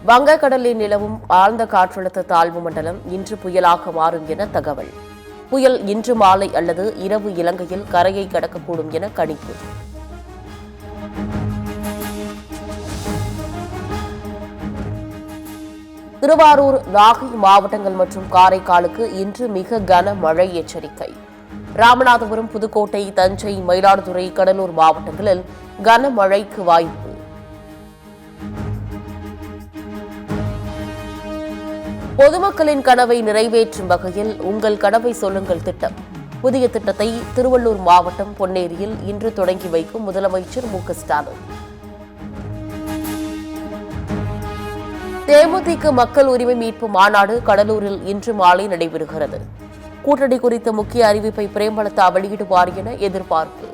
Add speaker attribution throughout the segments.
Speaker 1: வங்கக்கடலில் நிலவும் ஆழ்ந்த காற்றழுத்த தாழ்வு மண்டலம் இன்று புயலாக மாறும் என தகவல். புயல் இன்று மாலை அல்லது இரவு இலங்கையில் கரையை கடக்கக்கூடும் என கணிப்பு. திருவாரூர், நாகை மாவட்டங்கள் மற்றும் காரைக்காலுக்கு இன்று மிக கனமழை எச்சரிக்கை. ராமநாதபுரம், புதுக்கோட்டை, தஞ்சை, மயிலாடுதுறை, கடலூர் மாவட்டங்களில் கனமழைக்கு வாய்ப்பு. பொதுமக்களின் கனவை நிறைவேற்றும் வகையில் உங்கள் கனவை சொல்லுங்கள் திட்டம். புதிய திட்டத்தை திருவள்ளூர் மாவட்டம் பொன்னேரியில் இன்று தொடங்கி வைக்கும் முதலமைச்சர் மு.க.ஸ்டாலின். தேமுதிக மக்கள் உரிமை மீட்பு மாநாடு கடலூரில் இன்று மாலை நடைபெறுகிறது. கூட்டணி குறித்த முக்கிய அறிவிப்பை பிரேமலதா வெளியிடுவார் என எதிர்பார்ப்பு.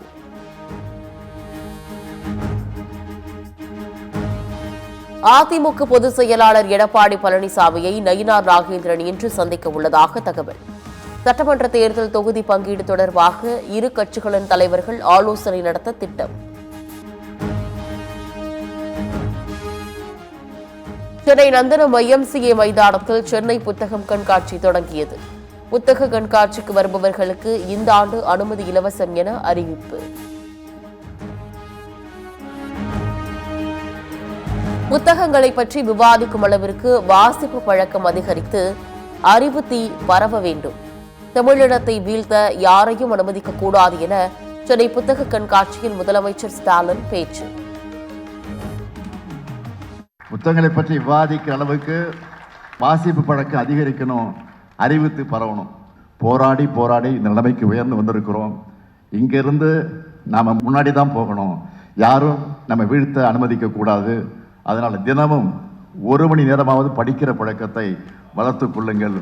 Speaker 1: அதிமுக பொதுச் செயலாளர் எடப்பாடி பழனிசாமியை நயினார் நாகேந்திரன் இன்று சந்திக்க உள்ளதாக தகவல். சட்டமன்ற தேர்தல் தொகுதி பங்கீடு தொடர்பாக இரு கட்சிகளின் தலைவர்கள் ஆலோசனை நடத்த திட்டம். சென்னை நந்தனம் YMCA மைதானத்தில் சென்னை புத்தகம் கண்காட்சி தொடங்கியது. புத்தக கண்காட்சிக்கு வருபவர்களுக்கு இந்த ஆண்டு அனுமதி இலவசம் என அறிவிப்பு. புத்தகங்களை பற்றி விவாதிக்கும் அளவிற்கு வாசிப்பு பழக்கம் அதிகரித்து அறிவு தீ பரவ வேண்டும். தமிழினத்தை வீழ்த்த யாரையும் அனுமதிக்க கூடாது என சென்னை புத்தக கண்காட்சியில் முதலமைச்சர் ஸ்டாலின் பேச்சு.
Speaker 2: புத்தகங்களை பற்றி விவாதிக்கிற அளவுக்கு வாசிப்பு பழக்கம் அதிகரிக்கணும், அறிவித்து பரவணும். போராடி போராடி இந்த நிலைமைக்கு உயர்ந்து வந்திருக்கிறோம். இங்கிருந்து நாம் முன்னாடி தான் போகணும். யாரும் நம்ம வீழ்த்த அனுமதிக்க கூடாது. அதனால் தினமும் 1 மணி நேரமாவது படிக்கிற பழக்கத்தை வளர்த்துக் கொள்ளுங்கள்.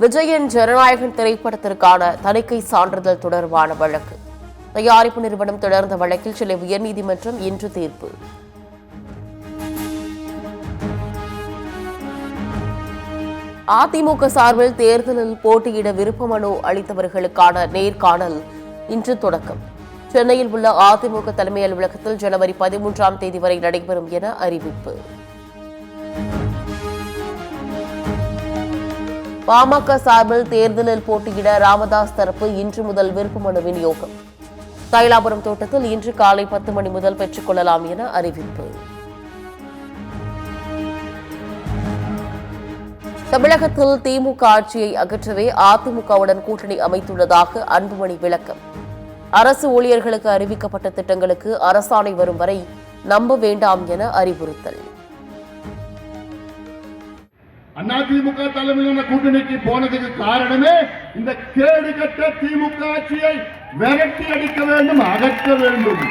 Speaker 1: விஜயன் ஜனநாயகன் திரைப்படத்திற்கான தணிக்கை சான்றிதழ் தொடர்பான வழக்கு. தயாரிப்பு நிறுவனம் தொடர்ந்த வழக்கில் சென்னை உயர்நீதிமன்றம் இன்று தீர்ப்பு. அதிமுக சார்பில் தேர்தலில் போட்டியிட விருப்ப மனு அளித்தவர்களுக்கான நேர்காணல் இன்று தொடக்கம். சென்னையில் உள்ள அதிமுக தலைமை அலுவலகத்தில் ஜனவரி 13ஆம் தேதி வரை நடைபெறும் என அறிவிப்பு. பாமக சார்பில் தேர்தலில் போட்டியிட ராமதாஸ் தரப்பு இன்று முதல் விருப்ப மனு விநியோகம். தைலாபுரம் தோட்டத்தில் இன்று காலை 10 மணி முதல் பெற்றுக் கொள்ளலாம் என அறிவிப்பு. தமிழகத்தில் திமுக ஆட்சியை அகற்றவே அதிமுகவுடன் கூட்டணி அமைத்துள்ளதாக அன்புமணி விளக்கம். அரசு ஊழியர்களுக்கு அறிவிக்கப்பட்ட திட்டங்களுக்கு அரசாணை வரும் வரை நம்ப வேண்டாம் என அறிவுறுத்தல்.
Speaker 3: அதிமுக தலைமையிலான கூட்டணிக்கு போனதுக்கு காரணமே இந்த கேடு கட்ட திமுக ஆட்சியை விரட்டி அடிக்க வேண்டும், அகற்ற வேண்டும்.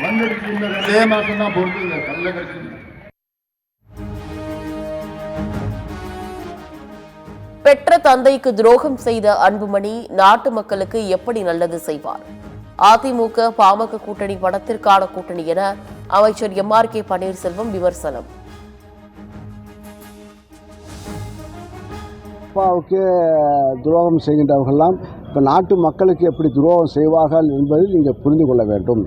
Speaker 3: வந்துடுச்சு இந்த 2 மாசம் தான் பொறுத்து கள்ள கட்சி.
Speaker 1: பெற்ற தந்தைக்கு துரோகம் செய்த அன்புமணி நாட்டு மக்களுக்கு எப்படி நல்லது செய்வார்? அதிமுக பாமக கூட்டணி பணத்திற்கான கூட்டணி என அமைச்சர் MRK பன்னீர்செல்வம் விமர்சனம்.
Speaker 4: அப்பாவுக்கு துரோகம் செய்கின்றவர்கள்லாம் இப்போ நாட்டு மக்களுக்கு எப்படி துரோகம் செய்வார்கள் என்பதை நீங்கள் புரிந்து கொள்ள வேண்டும்.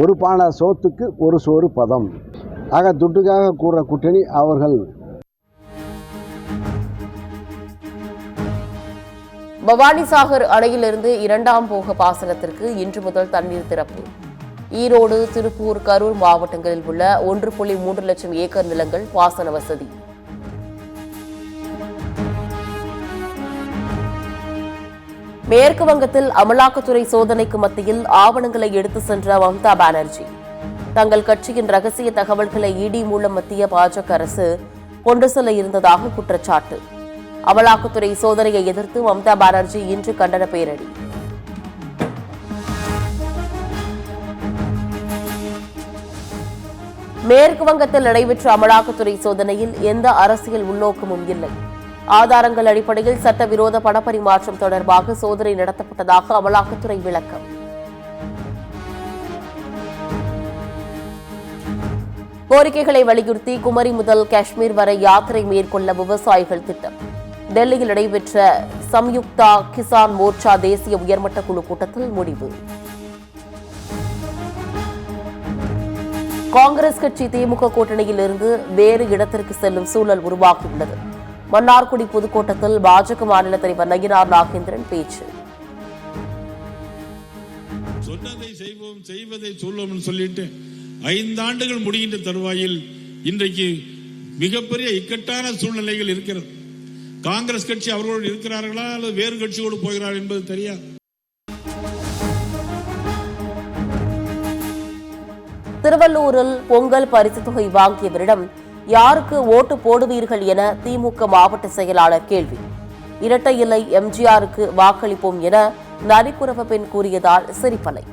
Speaker 4: ஒரு பானை சோத்துக்கு ஒரு சோறு பதம். ஆக துட்டுக்காக கூறுற கூட்டணி அவர்கள்.
Speaker 1: பவானிசாகர் அணையிலிருந்து 2ஆம் போக பாசனத்திற்கு இன்று முதல் தண்ணீர் திறப்பு. ஈரோடு, திருப்பூர், கரூர் மாவட்டங்களில் உள்ள 1.3 லட்சம் ஏக்கர் நிலங்கள் பாசன வசதி. மேற்கு வங்கத்தில் அமலாக்கத்துறை சோதனைக்கு மத்தியில் ஆவணங்களை எடுத்து சென்ற மம்தா பானர்ஜி. தங்கள் கட்சியின் ரகசிய தகவல்களை இடி மூலம் மத்திய பாஜக அரசு கொண்டு செல்ல இருந்ததாக குற்றச்சாட்டு. அமலாக்கத்துறை சோதனையை எதிர்த்து மம்தா பானர்ஜி இன்று கண்டன பேரணி. மேற்கு வங்கத்தில் நடைபெற்ற அமலாக்கத்துறை சோதனையில் எந்த அரசியல் உள்நோக்கமும் இல்லை. ஆதாரங்கள் அடிப்படையில் சட்டவிரோத பணப்பரிமாற்றம் தொடர்பாக சோதனை நடத்தப்பட்டதாக அமலாக்கத்துறை விளக்கம். கோரிக்கைகளை வலியுறுத்தி குமரி முதல் காஷ்மீர் வரை யாத்திரை மேற்கொள்ள விவசாயிகள் திட்டம். டெல்லியில் நடைபெற்ற சம்யுக்தா கிசான் மோர்ச்சா தேசிய உயர்மட்ட குழு கூட்டத்தில் முடிவு. காங்கிரஸ் கட்சி திமுக கூட்டணியில் இருந்து வேறு இடத்திற்கு செல்லும் சூழல் உருவாகியுள்ளது. மன்னார்குடி பொதுக்கூட்டத்தில் பாஜக மாநில தலைவர் நயினார் நாகேந்திரன் பேச்சு.
Speaker 5: சொன்னதை செய்வோம், செய்வதை சொல்வோம் சொல்லிட்டு 5 ஆண்டுகள் முடிகின்ற தருவாயில் இன்றைக்கு மிகப்பெரிய இக்கட்டான சூழ்நிலைகள் இருக்கிறது. காங்கிரஸ் கட்சி அவர்களோடு இருக்கிறார்களா அல்லது வேறு கட்சியோடு போகிறார் என்பது தெரியாது.
Speaker 1: திருவள்ளூரில் பொங்கல் பரிசு தொகை வாங்கியவரிடம் யாருக்கு ஓட்டு போடுவீர்கள் என திமுக மாவட்ட செயலாளர் கேள்வி. இரட்டை இலை எம்ஜிஆருக்கு வாக்களிப்போம் என நரிக்குறவ பெண் கூறியதால் சிரிப்பலை.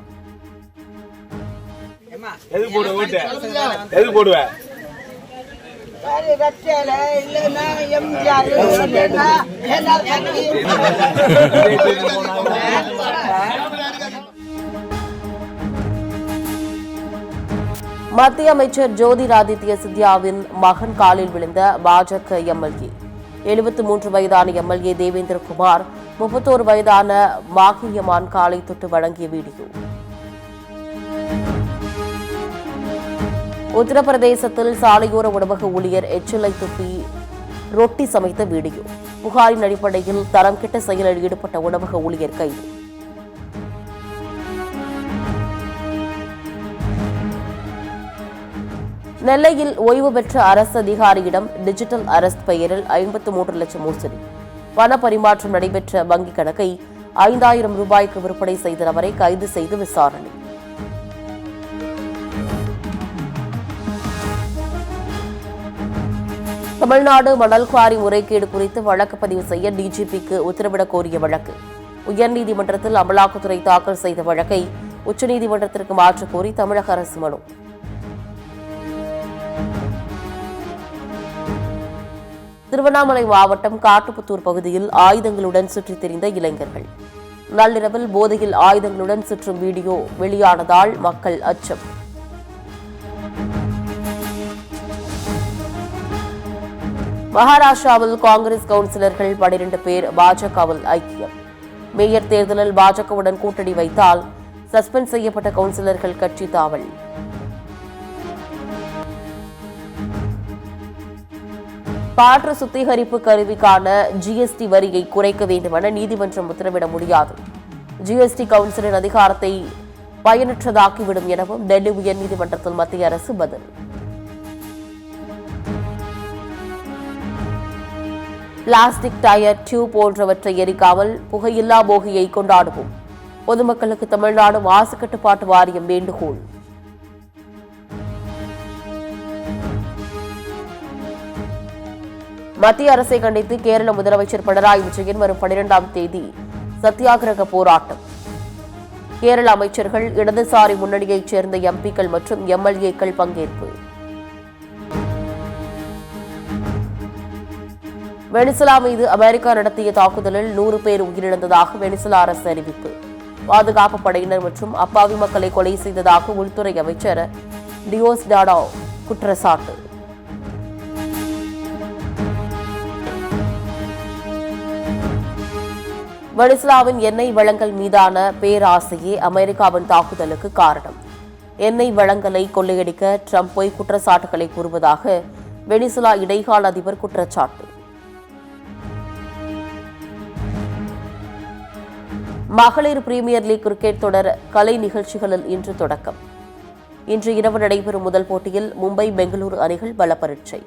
Speaker 1: மத்திய அமைச்சர் ஜோதிராதித்ய சிந்தியாவின் மகன் காலில் விழுந்த பாஜக எம்எல்ஏ. 73 வயதான எம்எல்ஏ தேவேந்திரகுமார் 31 வயதான மாகியமான் காலை தொட்டு வழங்கிய வீடியோ. உத்தரப்பிரதேசத்தில் சாலையோர உணவக ஊழியர் எச்சிலை துப்பி ரொட்டி சமைத்த வீடியோ. புகாரின் அடிப்படையில் தரம் கெட்ட செயலில் ஈடுபட்ட உணவக ஊழியர் கைது. நெல்லையில் ஓய்வு பெற்ற அரசு அதிகாரியிடம் டிஜிட்டல் அரெஸ்ட் பெயரில் 53 லட்சம் மோசடி. பண பரிமாற்றம் நடைபெற்ற வங்கிக் கணக்கை 5000 ரூபாய்க்கு விற்பனை செய்த நபரை கைது செய்து விசாரணை. தமிழ்நாடு மணல் குவாரி முறைகேடு குறித்து வழக்கு பதிவு செய்ய டிஜிபிக்கு உத்தரவிடக் கோரிய வழக்கு. உயர்நீதிமன்றத்தில் அமலாக்கத்துறை தாக்கல் செய்த வழக்கை உச்சநீதிமன்றத்திற்கு மாற்றக் கோரி தமிழக அரசு மனு. திருவண்ணாமலை மாவட்டம் காட்டுப்புத்தூர் பகுதியில் ஆயுதங்களுடன் சுற்றித் திரிந்த இளைஞர்கள். நள்ளிரவில் போதையில் ஆயுதங்களுடன் சுற்றும் வீடியோ வெளியானதால் மக்கள் அச்சம். மகாராஷ்டிராவில் காங்கிரஸ் கவுன்சிலர்கள் 12 பேர் பாஜகவில் ஐக்கியம். மேயர் தேர்தலில் பாஜகவுடன் கூட்டணி வைத்தால் சஸ்பெண்ட் செய்யப்பட்ட கவுன்சிலர்கள் கட்சி தாவல். காற்று சுத்திகரிப்பு கருவிக்கான ஜிஎஸ்டி வரியை குறைக்க வேண்டுமென நீதிமன்றம் உத்தரவிட முடியாது. ஜிஎஸ்டி கவுன்சிலின் அதிகாரத்தை பயனற்றதாக்கிவிடும் எனவும் டெல்லி உயர்நீதிமன்றத்தில் மத்திய அரசு பதில். பிளாஸ்டிக் டயர், டியூப் போன்றவற்றை எரிக்காமல் புகையில்லா போகியை கொண்டாடுவோம். பொதுமக்களுக்கு தமிழ்நாடு மாசு கட்டுப்பாட்டு வாரியம் வேண்டுகோள். மத்திய அரசை கண்டித்து கேரள முதலமைச்சர் பினராயி விஜயன் வரும் 12ஆம் தேதி சத்தியாகிரக போராட்டம். கேரள அமைச்சர்கள், இடதுசாரி முன்னணியைச் சேர்ந்த எம்பிக்கள் மற்றும் எம்எல்ஏக்கள் பங்கேற்பு. வெனிசுலா மீது அமெரிக்கா நடத்திய தாக்குதலில் 100 பேர் உயிரிழந்ததாக வெனிசுலா அரசு அறிவிப்பு. பாதுகாப்பு படையினர் மற்றும் அப்பாவி மக்களை கொலை செய்ததாக உள்துறை அமைச்சர் டியோஸ்டாடோ குற்றச்சாட்டு. வெனிசுலாவின் எண்ணெய் வளங்கள் மீதான பேராசையே அமெரிக்காவின் தாக்குதலுக்கு காரணம். எண்ணெய் வளங்களை கொள்ளையடிக்க ட்ரம்ப் பொய் குற்றச்சாட்டுகளை கூறுவதாக வெனிசுலா இடைக்கால அதிபர் குற்றச்சாட்டு. மகளிர் பிரீமியர் லீக் கிரிக்கெட் தொடர் கலை நிகழ்ச்சிகளில் இன்று தொடக்கம். இன்று இரவு நடைபெறும் முதல் போட்டியில் மும்பை, பெங்களூரு அணிகள் பலப்பரீட்சை.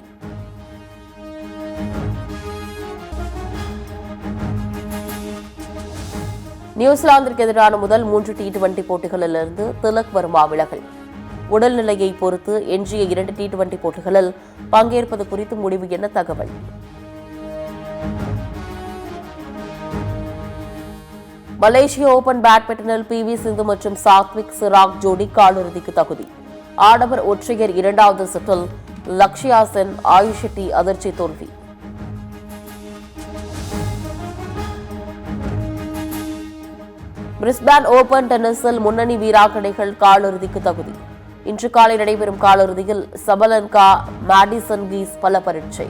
Speaker 1: நியூசிலாந்திற்கு எதிரான முதல் 3 T20 போட்டிகளிலிருந்து திலக் வர்மா விலகல். உடல்நிலையை பொறுத்து எஞ்சிய 2 T20 போட்டிகளில் பங்கேற்பது குறித்து முடிவு என தகவல். மலேசிய ஓபன் பேட்மிண்டனில் PV சிந்து மற்றும் சாத்விக் சிராக் ஜோடி காலிறுதிக்கு தகுதி. ஆடவர் ஒற்றையர் 2வது சுற்றில் லக்ஷயா சென், ஆயுஷ் ஷெட்டி அதிர்ச்சி தோல்வி. பிரிஸ்பேன் ஓபன் டென்னிஸில் முன்னணி வீராங்கனைகள் காலிறுதிக்கு தகுதி. இன்று காலை நடைபெறும் காலிறுதியில் சபலன்கா, மேடிசன் கீஸ் பல பரீட்சை.